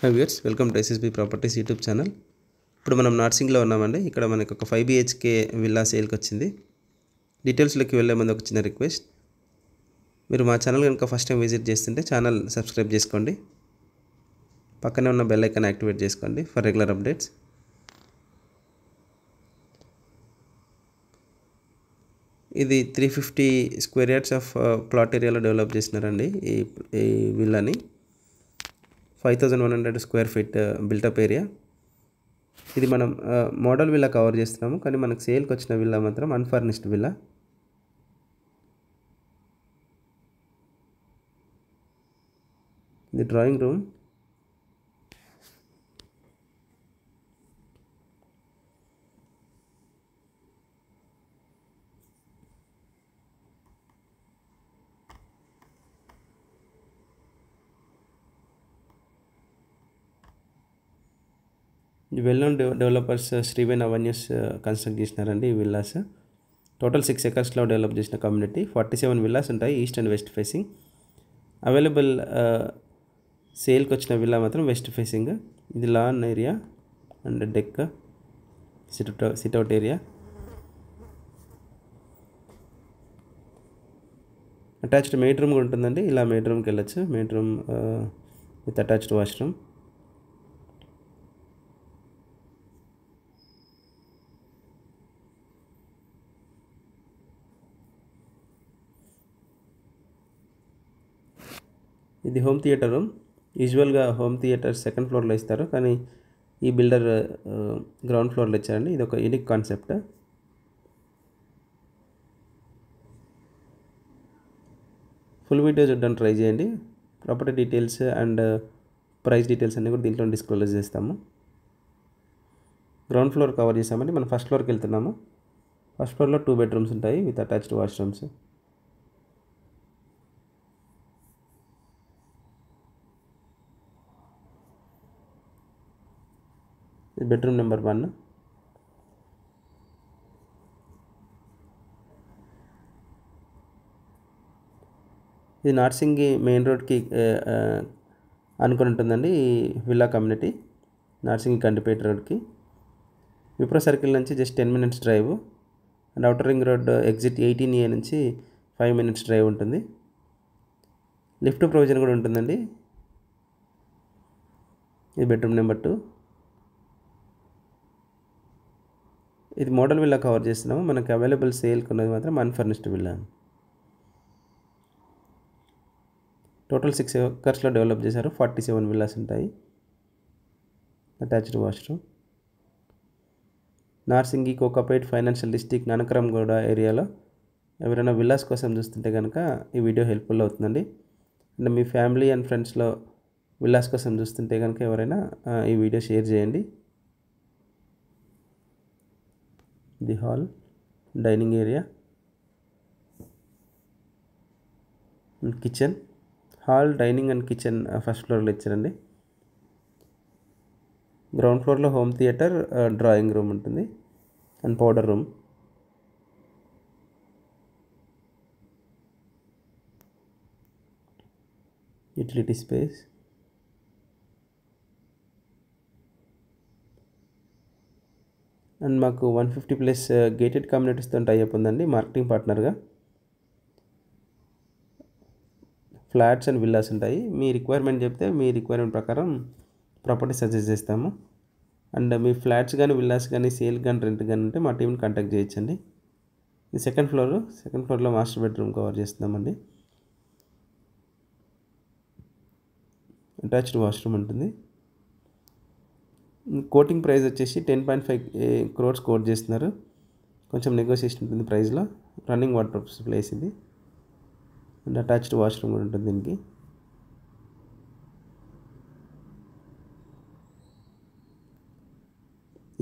High viewers, welcome to SSB properties YouTube channel. ఇప్పుడు మనం నార్సింగ్లో ఉన్నామండి. ఇక్కడ మనకు ఒక 5 BHK విల్లా సేల్కి వచ్చింది. డీటెయిల్స్లోకి వెళ్ళే ముందు ఒక చిన్న రిక్వెస్ట్, మీరు మా ఛానల్ కనుక ఫస్ట్ టైం విజిట్ చేస్తుంటే ఛానల్ సబ్స్క్రైబ్ చేసుకోండి, పక్కనే ఉన్న బెల్ ఐకాన్ యాక్టివేట్ చేసుకోండి ఫర్ రెగ్యులర్ అప్డేట్స్. ఇది 350 స్క్వేర్ యార్డ్స్ ఆఫ్ ప్లాట్ ఏరియాలో డెవలప్ చేసినారండి ఈ విల్లాని. 5100 స్క్వేర్ ఫీట్ బిల్టప్ ఏరియా. ఇది మనం మోడల్ విల్లా కవర్ చేస్తున్నాము, కానీ మనకు సేల్కి వచ్చిన విల్లా మాత్రం అన్ఫర్నిష్డ్ విల్లా. ఇది డ్రాయింగ్ రూమ్. ఈ well known developers Sriven avenues construct చేసినారండి ఈ విల్లాస్. టోటల్ 6 ఎకర్స్లో డెవలప్ చేసిన కమ్యూనిటీ. 47 విల్లాస్ ఉంటాయి, east and west facing. Available సేల్కి వచ్చిన విల్లా మాత్రం వెస్ట్ ఫేసింగ్. ఇది lawn area and deck, sit out area. Attached maid room కూడా ఉంటుందండి. ఇలా మెయిడ్ రూమ్కి వెళ్ళచ్చు. Maid room with attached washroom. ఇది హోమ్ థియేటర్ రూమ్. యూజువల్గా హోమ్ థియేటర్ సెకండ్ ఫ్లోర్లో ఇస్తారు, కానీ ఈ బిల్డర్ గ్రౌండ్ ఫ్లోర్లో ఇచ్చారండి. ఇది ఒక యూనిక్ కాన్సెప్ట్. ఫుల్ వీడియో చూడడానికి ట్రై చేయండి. Property details and price details అన్నీ కూడా దీంట్లో డిస్క్లోజ్ చేస్తాము. గ్రౌండ్ ఫ్లోర్ కవర్ చేసామండి. మనం ఫస్ట్ ఫ్లోర్కి వెళ్తున్నాము. ఫస్ట్ ఫ్లోర్లో 2 బెడ్రూమ్స్ ఉంటాయి విత్ అటాచ్డ్ వాష్రూమ్స్. ఇది బెడ్రూమ్ నెంబర్ 1. ఇది నార్సింగి మెయిన్ రోడ్కి అనుకుని ఉంటుందండి ఈ విల్లా కమ్యూనిటీ. నార్సింగి కంటిపేట రోడ్కి విప్రో సర్కిల్ నుంచి just 10 minutes drive. And outer ring road exit 18A నుంచి 5 minutes డ్రైవ్ ఉంటుంది. లిఫ్ట్ ప్రొవిజన్ కూడా ఉంటుందండి. ఇది బెడ్రూమ్ నెంబర్ 2. ఇది మోడల్ విల్లా కవర్ చేస్తున్నాము. మనకు అవైలబుల్ సేల్కి ఉన్నది మాత్రం అన్ఫర్నిష్డ్ విల్లా. టోటల్ 6 ఎకర్స్లో డెవలప్ చేశారు. 47 విల్లాస్ ఉంటాయి. Attached washroom. Narsingi, Kokapet financial district, Nanakramguda ఏరియాలో ఎవరైనా విల్లాస్ కోసం చూస్తుంటే కనుక ఈ వీడియో హెల్ప్ఫుల్ అవుతుందండి. అండ్ మీ ఫ్యామిలీ అండ్ ఫ్రెండ్స్లో విల్లాస్ కోసం చూస్తుంటే కనుక ఎవరైనా ఈ వీడియో షేర్ చేయండి. The hall, dining area, kitchen. Hall, dining and kitchen first ఫ్లోర్లో ఇచ్చారండి. గ్రౌండ్ ఫ్లోర్లో హోమ్ థియేటర్, డ్రాయింగ్ రూమ్ ఉంటుంది and powder room. Utility space. And మాకు 150+ గేటెడ్ కమ్యూనిటీస్తో టైఅప్ ఉందండి మార్కెటింగ్ పార్ట్నర్గా. ఫ్లాట్స్ అండ్ విల్లాస్ ఉంటాయి. మీ రిక్వైర్మెంట్ చెప్తే మీ రిక్వైర్మెంట్ ప్రకారం ప్రాపర్టీ సజెస్ట్ చేస్తాము. అండ్ మీ ఫ్లాట్స్ కానీ విల్లాస్ కానీ సేల్ కానీ రెంట్ కానీ ఉంటే మా టీంని కాంటాక్ట్ చేయొచ్చండి. ఇది సెకండ్ ఫ్లోర్లో మాస్టర్ బెడ్రూమ్ కవర్ చేస్తున్నామండి. అటాచ్డ్ వాష్రూమ్ ఉంటుంది. కోటింగ్ ప్రైస్ వచ్చేసి 10.5 crores కోట్ చేస్తున్నారు. కొంచెం నెగోషియేషన్ ఉంటుంది ప్రైస్లో. రన్నింగ్ వాటర్ ప్లేస్ ఇది. అండ్ అటాచ్డ్ వాష్రూమ్ కూడా ఉంటుంది దీనికి.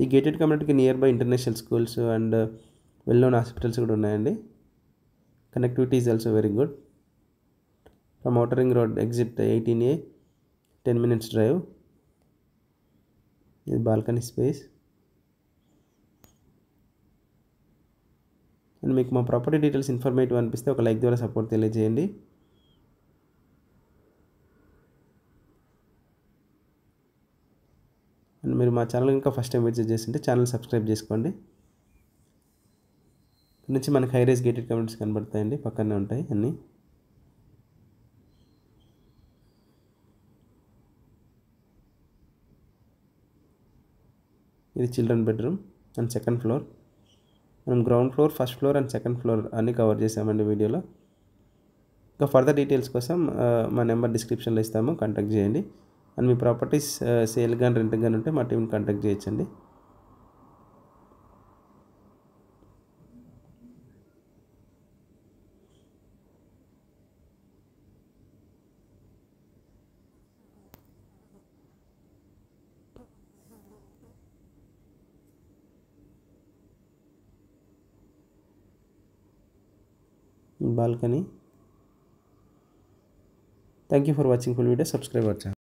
ఈ గేటెడ్ కమ్యూనిటీకి near by international schools and well known hospitals కూడా ఉన్నాయండి. Connectivity is also very good. From outer ring road exit 18A, 10 minutes drive. ఇది బాల్కనీ స్పేస్. అండ్ మీకు మా ప్రాపర్టీ డీటెయిల్స్ ఇన్ఫర్మేటివ్ అనిపిస్తే ఒక లైక్ ద్వారా సపోర్ట్ తెలియజేయండి. మీరు మా ఛానల్ ఇంకా ఫస్ట్ టైం విజిట్ చేస్తుంటే ఛానల్ సబ్స్క్రైబ్ చేసుకోండి. ఇక్కడ నుంచి మనకి హై రైజ్ గేటెడ్ కమ్యూనిటీస్ కనబడతాయండి, పక్కనే ఉంటాయి అన్నీ. ఇది children bedroom and second floor. మనం ground floor, first floor and second floor అన్నీ కవర్ చేసామండి వీడియోలో. ఇంకా ఫర్దర్ డీటెయిల్స్ కోసం మా నెంబర్ డిస్క్రిప్షన్లో ఇస్తాము, కాంటాక్ట్ చేయండి. అండ్ మీ ప్రాపర్టీస్ సేల్ కానీ రెంట్ కానీ ఉంటే మా టీంని కాంటాక్ట్ చేయొచ్చండి. balcony. Thank you for watching full video. Subscribe our channel.